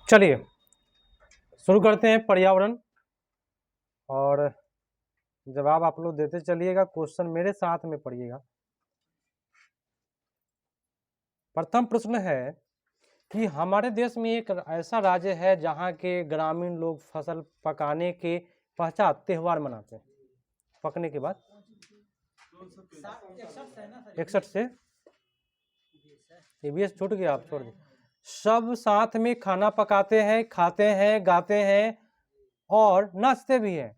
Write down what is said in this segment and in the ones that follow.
चलिए शुरू करते हैं पर्यावरण, और जवाब आप लोग देते चलिएगा, क्वेश्चन मेरे साथ में पढ़िएगा। प्रथम प्रश्न है कि हमारे देश में एक ऐसा राज्य है जहां के ग्रामीण लोग फसल पकाने के पश्चात त्योहार मनाते हैं। पकने के बाद 61 से EVS छूट गया, आप छोड़ दीजिए। सब साथ में खाना पकाते हैं, खाते हैं, गाते हैं और नाचते भी हैं।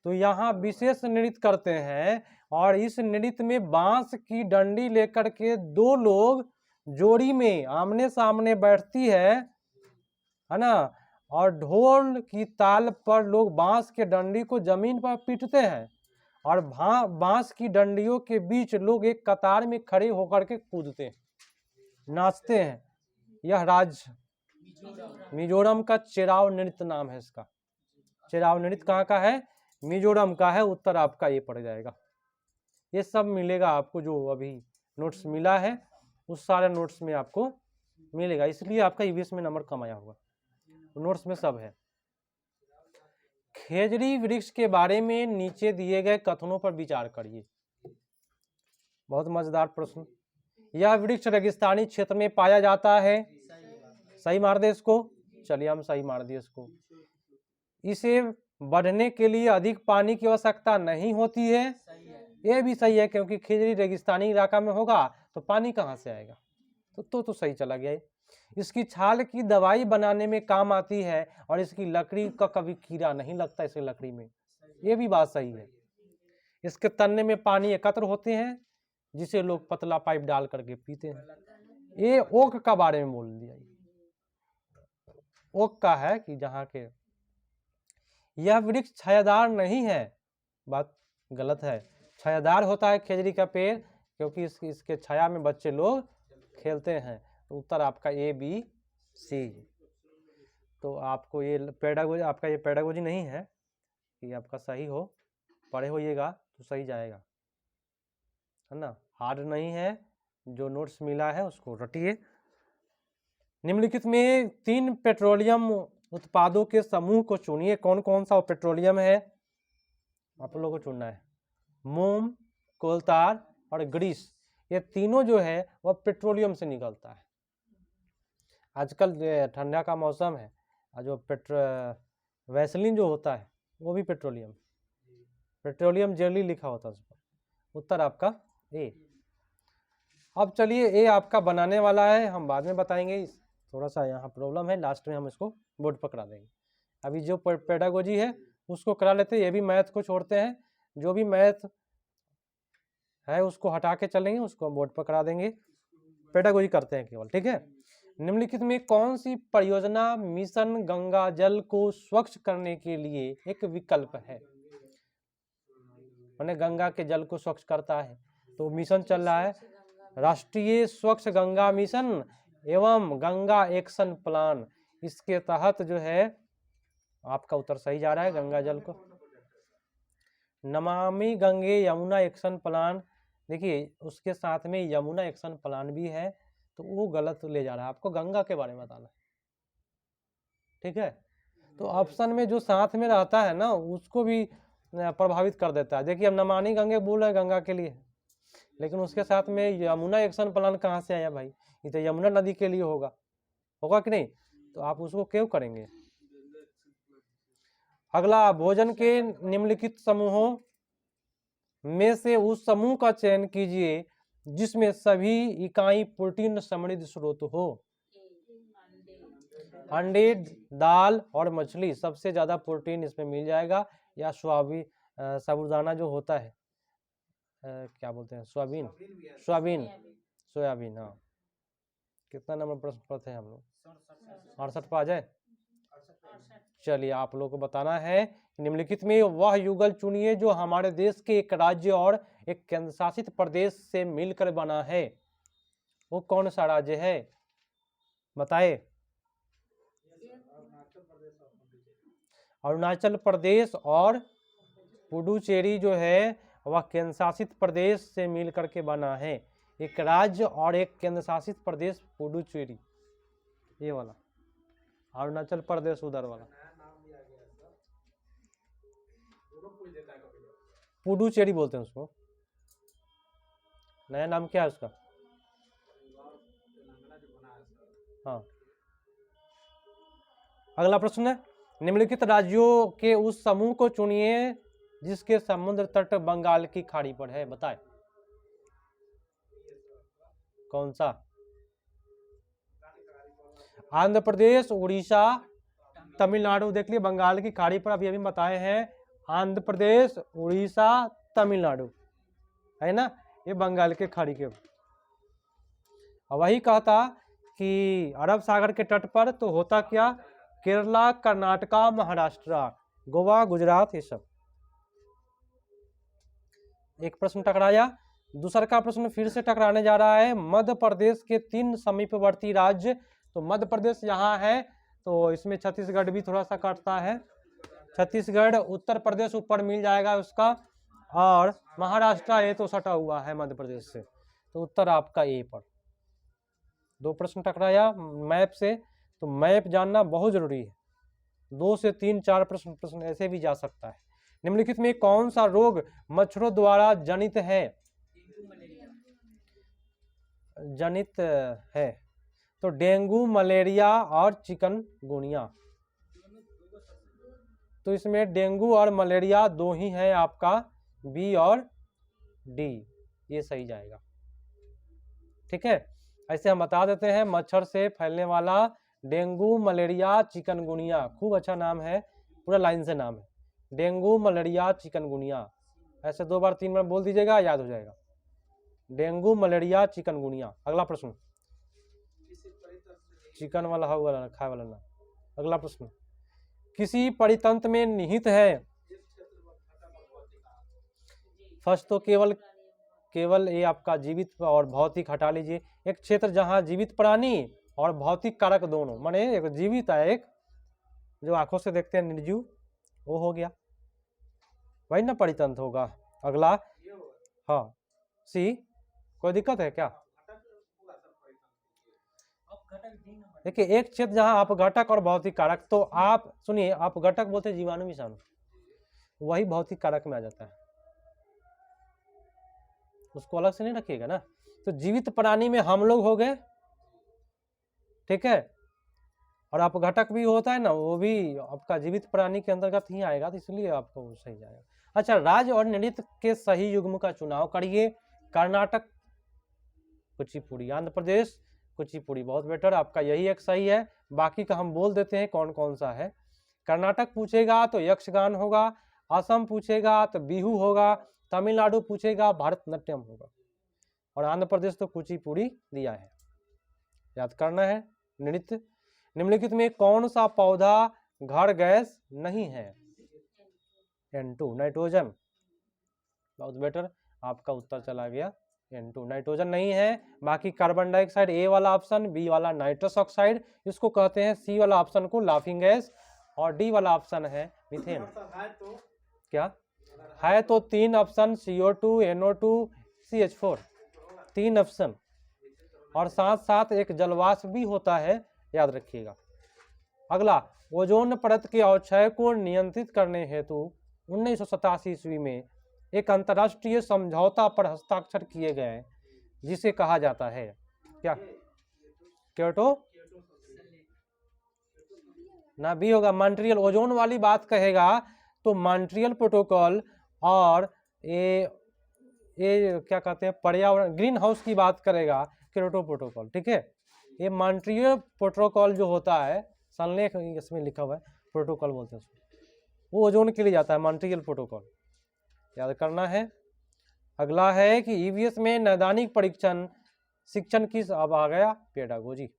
तो यहाँ विशेष नृत्य करते हैं, और इस नृत्य में बांस की डंडी लेकर के दो लोग जोड़ी में आमने सामने बैठती है ना, और ढोल की ताल पर लोग बांस के डंडी को जमीन पर पीटते हैं, और बांस की डंडियों के बीच लोग एक कतार में खड़े होकर के कूदते हैं, नाचते हैं। यह राज्य मिजोरम का चेराव नृत्य नाम है इसका। चेराव नृत्य कहाँ का है? मिजोरम का है। उत्तर आपका ये पड़ जाएगा। ये सब मिलेगा आपको, जो अभी नोट्स मिला है उस सारे नोट्स में आपको मिलेगा, इसलिए आपका EVS में नंबर कम आया होगा। नोट्स में सब है। खेजड़ी वृक्ष के बारे में नीचे दिए गए कथनों पर विचार करिए। बहुत मजेदार प्रश्न। यह वृक्ष रेगिस्तानी क्षेत्र में पाया जाता है। सही मार दे इसको। चलिए हम सही मार दिए इसको। इसे बढ़ने के लिए अधिक पानी की आवश्यकता नहीं होती है। यह भी सही है, क्योंकि खेजड़ी रेगिस्तानी इलाका में होगा तो पानी कहाँ से आएगा। तो सही चला गया। इसकी छाल की दवाई बनाने में काम आती है, और इसकी लकड़ी का कभी कीड़ा नहीं लगता इस लकड़ी में। ये भी बात सही है। इसके तन्ने में पानी एकत्र होते हैं, जिसे लोग पतला पाइप डाल करके पीते हैं। ये ओक का बारे में बोल दिया। ओक का है कि जहाँ के यह वृक्ष छायादार नहीं है। बात गलत है। छायादार होता है खेजड़ी का पेड़, क्योंकि इसके छाया में बच्चे लोग खेलते हैं। तो उत्तर आपका ABC। तो आपको ये पेडागोजी, आपका ये पेडागोजी नहीं है कि आपका सही हो, पढ़े होइएगा तो सही जाएगा, है ना। हार्ड नहीं है, जो नोट्स मिला है उसको रटिए। निम्नलिखित में 3 पेट्रोलियम उत्पादों के समूह को चुनिए। कौन कौन सा पेट्रोलियम है आप लोगों को चुनना है। मोम, कोलतार और ग्रीस, ये तीनों जो है वह पेट्रोलियम से निकलता है। आजकल ठंडा का मौसम है, और जो वैसलीन जो होता है वो भी पेट्रोलियम जेली लिखा होता है उस पर। उत्तर आपका ए। अब चलिए, ए आपका बनाने वाला है, हम बाद में बताएंगे। थोड़ा सा यहाँ प्रॉब्लम है, लास्ट में हम इसको बोर्ड पर करा देंगे। अभी जो पेडागोजी है उसको करा लेते हैं, ये भी मैथ को छोड़ते हैं। जो भी मैथ है उसको हटा के चलेंगे, उसको बोर्ड पर करा देंगे। पेडागोजी करते हैं केवल, ठीक है। निम्नलिखित में कौन सी परियोजना मिशन गंगा जल को स्वच्छ करने के लिए एक विकल्प है? मैंने गंगा के जल को स्वच्छ करता है, तो मिशन चल रहा है राष्ट्रीय स्वच्छ गंगा मिशन एवं गंगा एक्शन प्लान। इसके तहत जो है आपका उत्तर सही जा रहा है। गंगा जल को नमामि गंगे यमुना एक्शन प्लान, देखिए उसके साथ में यमुना एक्शन प्लान भी है, तो वो गलत ले जा रहा है। आपको गंगा के बारे में बताना है, ठीक है। तो ऑप्शन में जो साथ में रहता है ना, उसको भी प्रभावित कर देता है। देखिए हम नमामि गंगे बोल रहे हैं गंगा के लिए, लेकिन उसके साथ में यमुना एक्शन प्लान कहाँ से आया भाई? ये तो यमुना नदी के लिए होगा कि नहीं? तो आप उसको क्यों करेंगे? अगला, भोजन के निम्नलिखित समूहों में से उस समूह का चयन कीजिए जिसमें सभी इकाई प्रोटीन समृद्ध स्रोत हो। अंडे, दाल और मछली, सबसे ज्यादा प्रोटीन इसमें मिल जाएगा। या साबूदाना जो होता है, क्या बोलते हैं, सोयाबीन। हाँ, कितना नंबर प्रश्न पर थे हम लोग? 68 पर आ जाए। चलिए आप लोगों को बताना है, निम्नलिखित में वह युगल चुनिए जो हमारे देश के एक राज्य और एक केंद्र शासित प्रदेश से मिलकर बना है। वो कौन सा राज्य है बताए? अरुणाचल प्रदेश और पुडुचेरी जो है वह केंद्र शासित प्रदेश से मिलकर के बना है। एक राज्य और एक केंद्र शासित प्रदेश पुडुचेरी, ये वाला। अरुणाचल प्रदेश उधर वाला, पुडुचेरी बोलते हैं उसको। नया नाम क्या है उसका? हाँ। अगला प्रश्न है, निम्नलिखित राज्यों के उस समूह को चुनिए जिसके समुद्र तट बंगाल की खाड़ी पर है, बताएं कौन सा? आंध्र प्रदेश, उड़ीसा, तमिलनाडु। देख लिए बंगाल की खाड़ी पर अभी बताए हैं, आंध्र प्रदेश, उड़ीसा, तमिलनाडु, है ना, ये बंगाल के खाड़ी के। और वही कहता कि अरब सागर के तट पर तो होता क्या, केरला, कर्नाटका, महाराष्ट्र, गोवा, गुजरात, ये सब। एक प्रश्न टकराया। दूसरा का प्रश्न फिर से टकराने जा रहा है, मध्य प्रदेश के 3 समीपवर्ती राज्य। तो मध्य प्रदेश यहाँ है, तो इसमें छत्तीसगढ़ भी थोड़ा सा काटता है, छत्तीसगढ़, उत्तर प्रदेश ऊपर मिल जाएगा उसका, और महाराष्ट्र ये तो सटा हुआ है मध्य प्रदेश से, तो उत्तर आपका ए पर। 2 प्रश्न टकराया मैप से, तो मैप जानना बहुत जरूरी है। 2 से 3 4 प्रश्न ऐसे भी जा सकता है। निम्नलिखित में कौन सा रोग मच्छरों द्वारा जनित है? तो डेंगू, मलेरिया और चिकनगुनिया। तो इसमें डेंगू और मलेरिया 2 ही है आपका, बी और डी, ये सही जाएगा। ठीक है, ऐसे हम बता देते हैं, मच्छर से फैलने वाला डेंगू, मलेरिया, चिकनगुनिया। खूब अच्छा नाम है, पूरा लाइन से नाम है, डेंगू, मलेरिया, चिकनगुनिया। ऐसे 2 बार 3 बार बोल दीजिएगा, याद हो जाएगा, डेंगू, मलेरिया, चिकनगुनिया। अगला प्रश्न, चिकन वाला हो वाला खाए वाला ना। अगला प्रश्न, किसी परितंत्र में निहित है। फर्स्ट तो केवल ये आपका जीवित और भौतिक हटा लीजिए। एक क्षेत्र जहां जीवित प्राणी और भौतिक कारक दोनों, माने एक जीवित है, एक जो आंखों से देखते हैं निर्जीव, वो हो गया, वही ना परितंत्र होगा। अगला, हाँ सी, कोई दिक्कत है क्या? देखिए, एक क्षेत्र जहां अपघटक और भौतिक कारक, तो आप सुनिए, अपघटक बोलते जीवाणु विषाणु, वही भौतिक कारक में आ जाता है, उसको अलग से नहीं रखिएगा ना। तो जीवित प्राणी में हम लोग हो गए, ठीक है, और अपघटक भी होता है ना, वो भी आपका जीवित प्राणी के अंतर्गत ही आएगा, तो इसलिए आपको सही जाएगा। अच्छा, राज्य और नृत्य के सही युग्म का चुनाव करिए। कर्नाटक, कुचिपुड़ी, आंध्र प्रदेश, कुचिपुड़ी, बहुत बेटर, आपका यही एक सही है। बाकी का हम बोल देते हैं कौन कौन सा है। कर्नाटक पूछेगा तो यक्षगान होगा, असम पूछेगा तो बिहू होगा, तमिलनाडु पूछेगा भरतनाट्यम होगा, और आंध्र प्रदेश तो कुचिपुड़ी दिया है, याद करना है। नृत्य, निम्नलिखित में कौन सा पौधा घर गैस नहीं है? N2, नाइट्रोजन, बहुत बेटर, आपका उत्तर चला गया N2, नाइट्रोजन नहीं है। बाकी कार्बन डाइऑक्साइड ए वाला ऑप्शन, बी वाला नाइट्रस ऑक्साइड, इसको कहते हैं, सी वाला ऑप्शन को लाफिंग गैस, और डी वाला ऑप्शन है मीथेन। क्या है? तो 3 option, CO2, NO2, CH4, 3 option, और साथ साथ एक जलवाष्प भी होता है, याद रखिएगा। अगला, ओजोन परत के अवक्षय को नियंत्रित करने हेतु 1987 ईस्वी में एक अंतर्राष्ट्रीय समझौता पर हस्ताक्षर किए गए, जिसे कहा जाता है क्या? क्योटो ना, भी होगा, मॉन्ट्रियल। ओजोन वाली बात कहेगा तो मॉन्ट्रियल प्रोटोकॉल, और ये क्या कहते हैं, पर्यावरण, ग्रीन हाउस की बात करेगा क्योटो प्रोटोकॉल, ठीक है। ये मॉन्ट्रियल प्रोटोकॉल जो होता है, संलेख इसमें लिखा हुआ है, प्रोटोकॉल बोलते हैं उसको, वो ओजोन के लिए जाता है, मॉन्ट्रियल प्रोटोकॉल, याद करना है। अगला है कि ईवीएस में नैदानिक परीक्षण शिक्षण किस, अब आ गया पेडागोजी।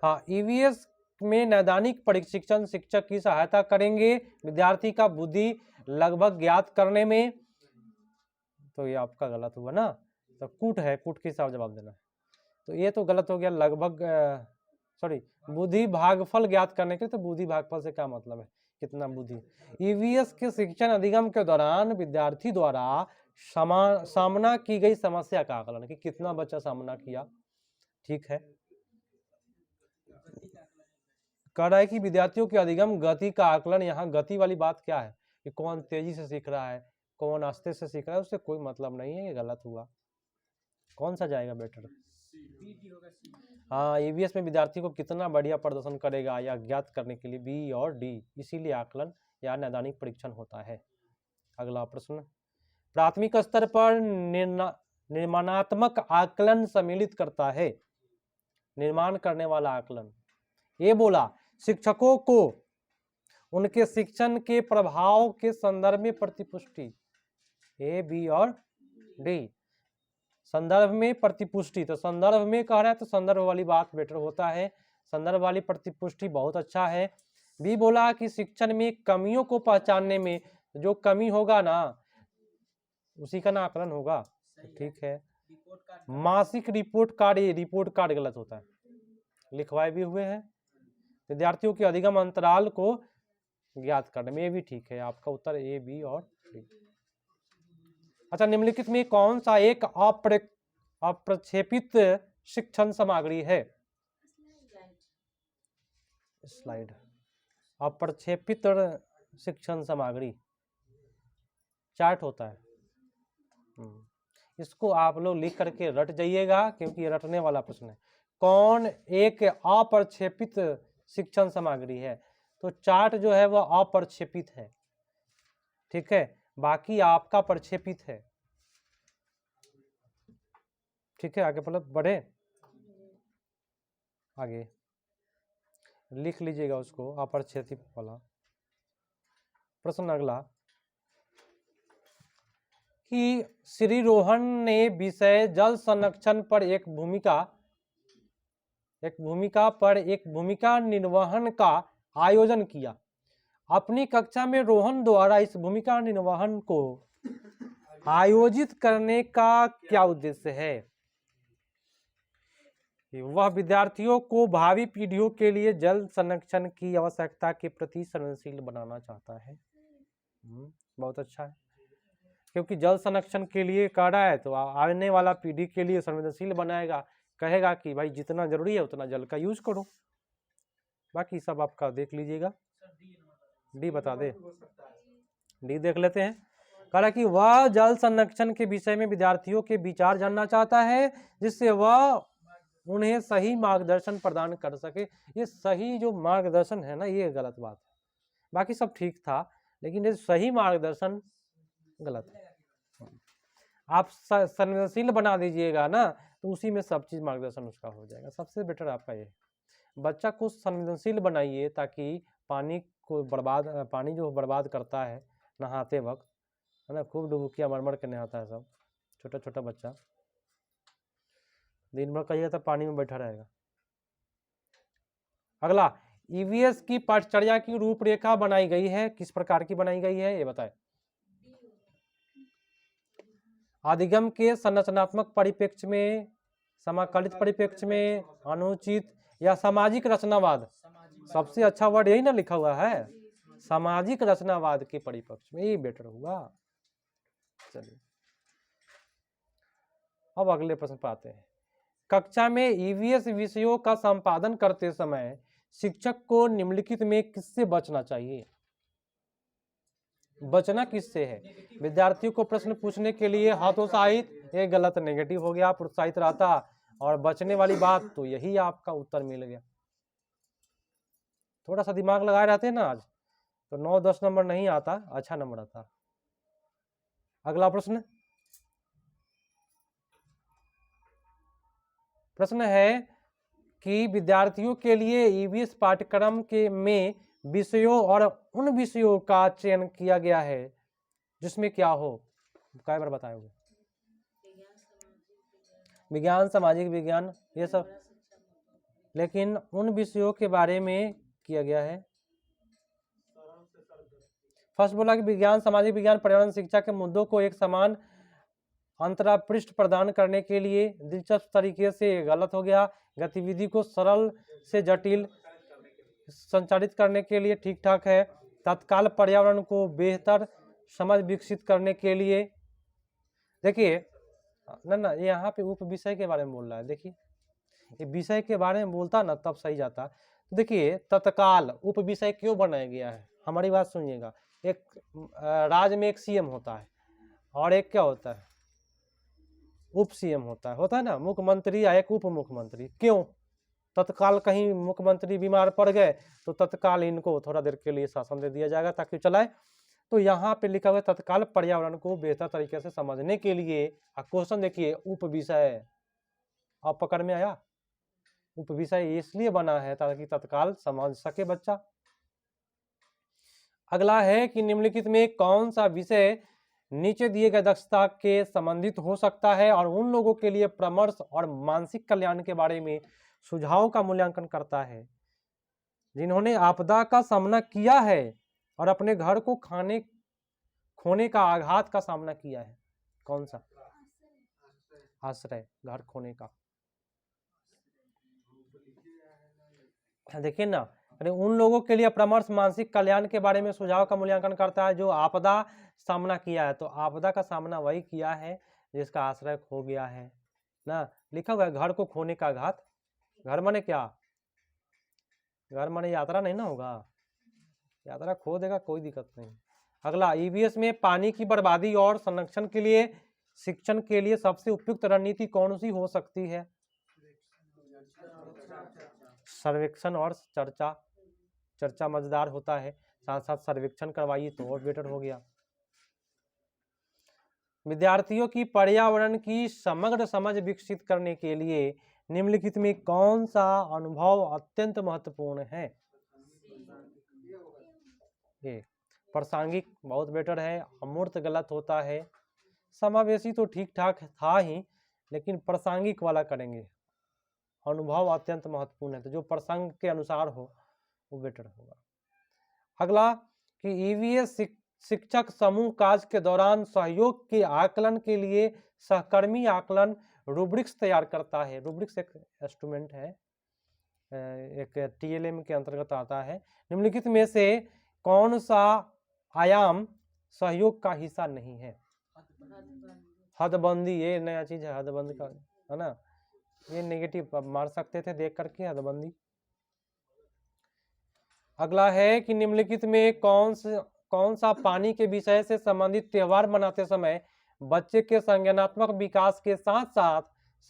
हाँ, ईवीएस में नैदानिक प्रशिक्षण शिक्षक की सहायता करेंगे विद्यार्थी का बुद्धि लगभग ज्ञात करने में। तो ये आपका गलत हुआ ना, तो कूट है, कूट के हिसाब जवाब देना है, तो ये तो गलत हो गया। लगभग, सॉरी, बुद्धि भागफल ज्ञात करने के, तो बुद्धि भागफल से क्या मतलब है, कितना बुद्धि। ईवीएस के शिक्षण अधिगम के दौरान विद्यार्थी द्वारा सामना की गई समस्या का आकलन, कि कितना बच्चा सामना किया। ठीक है। कह रहा है कि विद्यार्थियों की अधिगम गति का आकलन। यहाँ गति वाली बात क्या है कि कौन तेजी से सीख रहा है, कौन आस्ते से सीख रहा है, उससे कोई मतलब नहीं है, ये गलत हुआ। कौन सा जाएगा बेटर? हाँ, ईवीएस में विद्यार्थी को कितना बढ़िया प्रदर्शन करेगा या ज्ञात करने के लिए बी और डी, इसीलिए आकलन या नैदानिक परीक्षण होता है। अगला प्रश्न, प्राथमिक स्तर पर निर्माणात्मक आकलन सम्मिलित करता है। निर्माण करने वाला आकलन, ये बोला शिक्षकों को उनके शिक्षण के प्रभाव के संदर्भ में प्रतिपुष्टि, ए बी और डी। संदर्भ में प्रतिपुष्टि, तो संदर्भ में कह रहा है तो संदर्भ वाली बात बेटर होता है, संदर्भ वाली प्रतिपुष्टि बहुत अच्छा है। बी बोला कि शिक्षण में कमियों को पहचानने में, जो कमी होगा ना उसी का ना आकलन होगा। ठीक है। मासिक रिपोर्ट कार्ड, ये रिपोर्ट कार्ड गलत होता है, लिखवाए भी हुए हैं। विद्यार्थियों के अधिगम अंतराल को ज्ञात करने में, ये भी ठीक है। आपका उत्तर ए बी और डी। अच्छा, निम्नलिखित में कौन सा एक अप्रक्षेपित शिक्षण सामग्री है? स्लाइड। अप्रक्षेपित शिक्षण सामग्री चार्ट होता है। इसको आप लोग लिख करके रट जाइएगा, क्योंकि ये रटने वाला प्रश्न है। कौन एक अप्रक्षेपित शिक्षण सामग्री है? तो चार्ट जो है वह अप्रक्षेपित है। ठीक है, बाकी आपका प्रक्षेपित है। ठीक है, आगे बढ़े, आगे लिख लीजिएगा उसको, अप्रक्षेपित वाला प्रश्न। अगला कि श्री रोहन ने विषय जल संरक्षण पर एक भूमिका निर्वहन का आयोजन किया। अपनी कक्षा में रोहन द्वारा इस भूमिका निर्वहन को आयोजित करने का क्या उद्देश्य है? वह विद्यार्थियों को भावी पीढ़ियों के लिए जल संरक्षण की आवश्यकता के प्रति संवेदनशील बनाना चाहता है। बहुत अच्छा है, क्योंकि जल संरक्षण के लिए कह रहा है तो आने वाला पीढ़ी के लिए संवेदनशील बनाएगा, कहेगा कि भाई जितना जरूरी है उतना जल का यूज करो। बाकी सब आपका देख लीजिएगा। डी बता दे, डी देख लेते हैं। कह रहा कि वह जल संरक्षण के विषय में विद्यार्थियों के विचार जानना चाहता है, जिससे वह उन्हें सही मार्गदर्शन प्रदान कर सके। ये सही जो मार्गदर्शन है ना, ये गलत बात है। बाकी सब ठीक था, लेकिन ये सही मार्गदर्शन गलत है। आप संवेदनशील बना दीजिएगा ना, तो उसी में सब चीज मार्गदर्शन उसका हो जाएगा। सबसे बेटर आपका ये, बच्चा को संवेदनशील बनाइए, ताकि पानी जो बर्बाद करता है नहाते वक्त, है ना, खूब डुबकियां मर के नहाता है सब, छोटा छोटा बच्चा दिन भर कहिए तो पानी में बैठा रहेगा। अगला, ईवीएस की पाठचर्या की रूपरेखा बनाई गई है, किस प्रकार की बनाई गई है ये बताएं। अधिगम के संरचनात्मक परिप्रेक्ष्य में, समाकलित परिप्रेक्ष्य में, अनुचित या सामाजिक रचनावाद। सबसे अच्छा वर्ड यही ना लिखा हुआ है, सामाजिक रचनावाद के परिप्रेक्ष्य में, ये बेटर हुआ। चलिए अब अगले प्रश्न पर आते हैं। कक्षा में ईवीएस विषयों का संपादन करते समय शिक्षक को निम्नलिखित में किससे बचना चाहिए? बचना किससे है? विद्यार्थियों को प्रश्न पूछने के लिए हतोत्साहित, ये गलत, नेगेटिव हो गया, प्रोत्साहित रहता। और बचने वाली बात तो यही आपका उत्तर मिल गया। थोड़ा सा दिमाग लगाए रहते ना आज, तो 9-10 नंबर नहीं आता, अच्छा नंबर आता। अगला प्रश्न है कि विद्यार्थियों के लिए ईवीएस पाठ्यक्रम के में विषयों और उन विषयों का चयन किया गया है जिसमें क्या हो, कई बार बताओगे? विज्ञान, सामाजिक विज्ञान, ये सब, लेकिन उन विषयों के बारे में किया गया है। फर्स्ट बोला कि विज्ञान, सामाजिक विज्ञान, पर्यावरण शिक्षा के मुद्दों को एक समान अंतरापृष्ठ प्रदान करने के लिए दिलचस्प तरीके से, गलत हो गया। गतिविधि को सरल से जटिल संचालित करने के लिए, ठीक ठाक है। तत्काल पर्यावरण को बेहतर समझ विकसित करने के लिए, देखिए ना ना, यहाँ पे उप विषय के बारे में बोल रहा है। देखिए ये विषय के बारे में बोलता ना तब सही जाता। देखिए तत्काल उप विषय क्यों बनाया गया है, हमारी बात सुनिएगा। एक राज्य में एक सीएम होता है और एक क्या होता है, उप सीएम होता है ना, मुख्यमंत्री या एक उप मुख्यमंत्री। क्यों? तत्काल कहीं मुख्यमंत्री बीमार पड़ गए तो तत्काल इनको थोड़ा देर के लिए शासन दे दिया जाएगा ताकि चलाए। तो यहाँ पे लिखा हुआ है तत्काल पर्यावरण को बेहतर तरीके से समझने के लिए। क्वेश्चन देखिए उप विषय, आप पकड़ में आया? उप विषय इसलिए बना है ताकि तत्काल समझ सके बच्चा। अगला है कि निम्नलिखित में कौन सा विषय नीचे दिए गए दक्षता के संबंधित हो सकता है और उन लोगों के लिए परामर्श और मानसिक कल्याण के बारे में सुझाव का मूल्यांकन करता है जिन्होंने आपदा का सामना किया है और अपने घर को खोने का आघात का सामना किया है। कौन सा? आश्रय, घर खोने का। देखिए ना, अरे उन लोगों के लिए परामर्श मानसिक कल्याण के बारे में सुझाव का मूल्यांकन करता है जो आपदा सामना किया है। तो आपदा का सामना वही किया है जिसका आश्रय खो गया है ना। लिखा हुआ है घर को खोने का आघात। घर माने क्या? घर माने यात्रा नहीं ना होगा, यात्रा खो देगा कोई दिक्कत नहीं। अगला, ईवीएस में पानी की बर्बादी और संरक्षण के लिए शिक्षण के लिए सबसे उपयुक्त रणनीति कौन सी हो सकती है? सर्वेक्षण और चर्चा। चर्चा मजेदार होता है, साथ साथ सर्वेक्षण करवाइए तो और बेटर हो गया। विद्यार्थियों की पर्यावरण की समग्र समझ विकसित करने के लिए निम्नलिखित में कौन सा अनुभव अत्यंत महत्वपूर्ण है? ये प्रासंगिक बहुत बेटर है, अमूर्त गलत होता है, समावेशी तो ठीक ठाक था ही, लेकिन प्रासंगिक वाला करेंगे। अनुभव अत्यंत महत्वपूर्ण है तो जो प्रसंग के अनुसार हो वो बेटर होगा। अगला कि ईवीएस शिक्षक समूह कार्य के दौरान सहयोग के आकलन के लिए सहकर्मी आकलन रूब्रिक्स तैयार करता है। रूब्रिक्स एक इंस्ट्रूमेंट है, एक टीएलएम के अंतर्गत आता है। निम्नलिखित में से कौन सा आयाम सहयोग का हिस्सा नहीं है? हदबंदी, ये नया चीज है हदबंदी का, है ना, ये नेगेटिव मार सकते थे देख करके हदबंदी। अगला है कि निम्नलिखित में कौन सा पानी के विषय से संबंधित त्योहार मनाते समय बच्चे के संज्ञानात्मक विकास के साथ साथ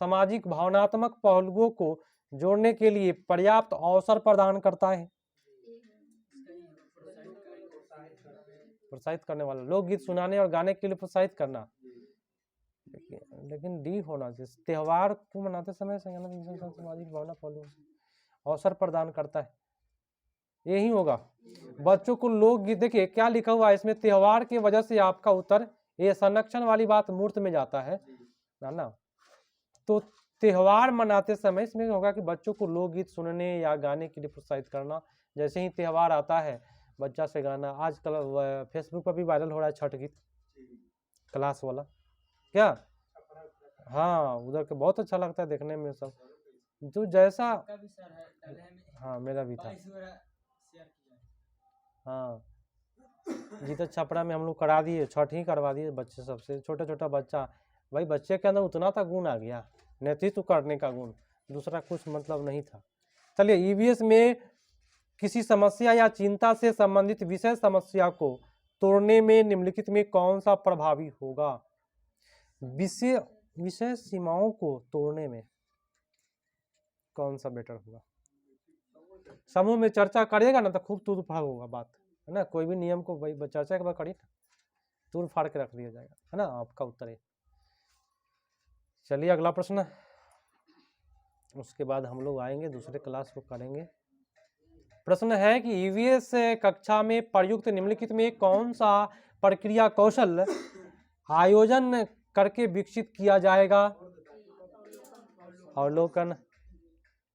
सामाजिक भावनात्मक पहलुओं को जोड़ने के लिए पर्याप्त अवसर प्रदान करता है? प्रोत्साहित करने वाला, लोकगीत सुनाने और गाने के लिए प्रोत्साहित करना। लेकिन डी होना चाहिए, त्योहार को मनाते समय सामाजिक भावना पहलुओं अवसर प्रदान करता है, यही होगा। बच्चों को लोकगीत, देखिए क्या लिखा हुआ है इसमें, त्योहार की वजह से आपका उत्तर, ये संरक्षण वाली बात मूर्त में जाता है ना। तो त्योहार मनाते समय इसमें होगा कि बच्चों को लोकगीत सुनने या गाने के लिए प्रोत्साहित करना। जैसे ही त्योहार आता है बच्चा से गाना, आजकल फेसबुक पर भी वायरल हो रहा है छठ गीत क्लास वाला, क्या? हाँ उधर के बहुत अच्छा लगता है देखने में सब, जो जैसा, हाँ मेरा भी था। हाँ जीता छपरा में हम लोग करा दिए, छठ ही करवा दिए बच्चे सबसे, छोटा छोटा बच्चा। भाई बच्चे के अंदर उतना तक गुण आ गया, नेतृत्व करने का गुण, दूसरा कुछ मतलब नहीं था। चलिए, ईवीएस में किसी समस्या या चिंता से संबंधित विषय समस्या को तोड़ने में निम्नलिखित में कौन सा प्रभावी होगा? विषय सीमाओं को तोड़ने में कौन सा बेटर होगा? समूह में चर्चा करेगा ना तो खूब तूड़ फाड़ होगा बात, है ना। कोई भी नियम को भाई चर्चा के बाद करिए, तूड़ फाड़ के रख दिया जाएगा, है ना। आपका उत्तर है। चलिए अगला प्रश्न, उसके बाद हम लोग आएंगे दूसरे क्लास को करेंगे। प्रश्न है कि ईवीएस कक्षा में प्रयुक्त निम्नलिखित में कौन सा प्रक्रिया कौशल आयोजन करके विकसित किया जाएगा? अवलोकन,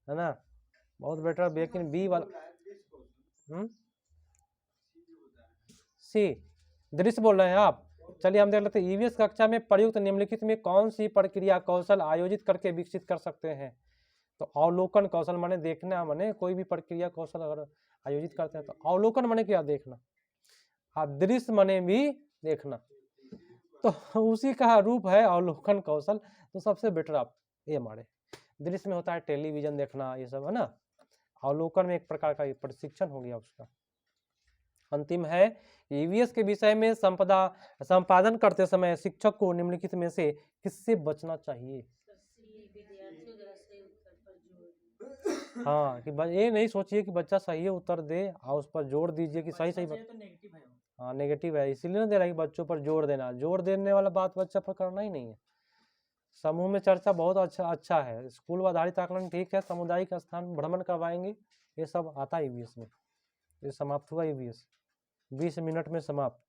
है ना, बहुत बेटर। लेकिन बी वाला सी दृश्य बोल रहे हैं आप। चलिए हम देख लेते हैं, ईवीएस कक्षा में प्रयुक्त निम्नलिखित में कौन सी प्रक्रिया कौशल आयोजित करके विकसित कर सकते हैं? तो अवलोकन कौशल माने देखना, माने कोई भी प्रक्रिया कौशल अगर आयोजित करते हैं तो अवलोकन माने क्या? देखना। दृश्य माने भी देखना। तो उसी का रूप है अवलोकन कौशल। तो सबसे बेटर आप ये हमारे दृश्य में होता है टेलीविजन देखना, ये सब है ना। अवलोकन में एक प्रकार का प्रशिक्षण हो गया उसका। अंतिम है ईवीएस के विषय में संपादन करते समय शिक्षक को निम्नलिखित में से किससे बचना चाहिए? हाँ, कि ये नहीं सोचिए कि बच्चा सही उत्तर दे और उस पर जोर दीजिए कि सही तो नेगेटिव है। हाँ नेगेटिव है, इसीलिए ना दे रहा है कि बच्चों पर जोर देना, जोर देने वाला बात बच्चा पर करना ही नहीं है। समूह में चर्चा बहुत अच्छा है। स्कूल आधारित आकलन ठीक है, सामुदायिक स्थान भ्रमण करवाएंगे, ये सब आता है ईवीएस में। ये समाप्त हुआ ईवीएस, 20 मिनट में समाप्त।